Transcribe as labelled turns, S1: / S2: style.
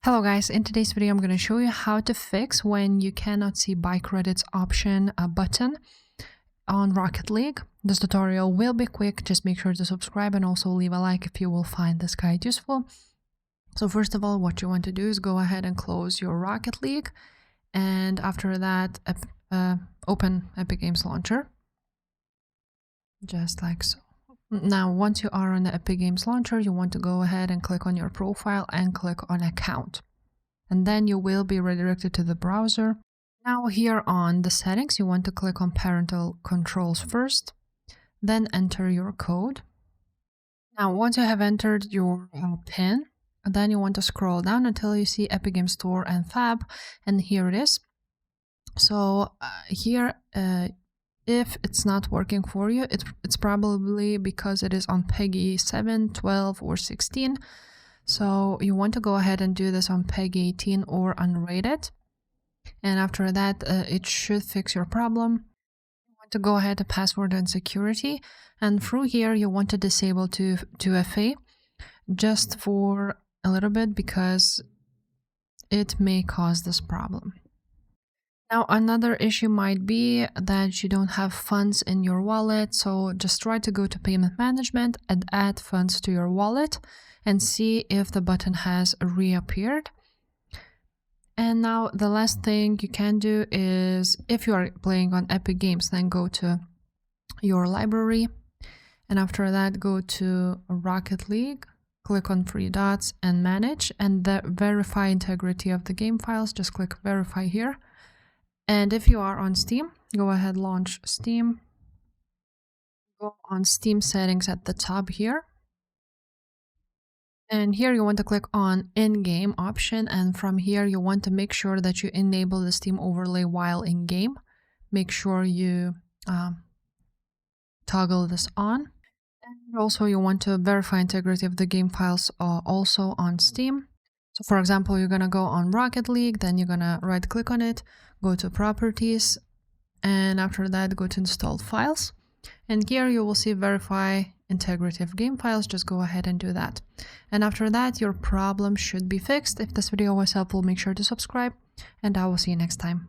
S1: Hello guys, in today's video I'm going to show you how to fix when you cannot see buy credits option button on Rocket League. This tutorial will be quick, just make sure to subscribe and also leave a like if you will find this guide useful. So first of all, what you want to do is go ahead and close your Rocket League, and after that open Epic Games Launcher, just like so. Now, once you are on the Epic Games Launcher, you want to go ahead and click on your profile and click on account. And then you will be redirected to the browser. Now here on the settings, you want to click on parental controls first, then enter your code. Now, once you have entered your PIN, then you want to scroll down until you see Epic Games Store and Fab, and here it is. So here, if it's not working for you, it's probably because it is on PEGI 7, 12, or 16. So you want to go ahead and do this on PEGI 18 or unrated. And after that, it should fix your problem. You want to go ahead to password and security. And through here, you want to disable 2FA just for a little bit because it may cause this problem. Now, another issue might be that you don't have funds in your wallet, so just try to go to payment management and add funds to your wallet and see if the button has reappeared. And now the last thing you can do is, if you are playing on Epic Games, then go to your library, and after that go to Rocket League, click on three dots and manage, and verify integrity of the game files, just click verify here. And if you are on Steam, go ahead, launch Steam, go on Steam settings at the top here. And here you want to click on in-game option, and from here you want to make sure that you enable the Steam overlay while in-game. Make sure you toggle this on. And also you want to verify integrity of the game files also on Steam. So for example, you're going to go on Rocket League, then you're going to right click on it, go to properties, and after that go to installed files. And here you will see verify integrity of game files, just go ahead and do that. And after that, your problem should be fixed. If this video was helpful, make sure to subscribe, and I will see you next time.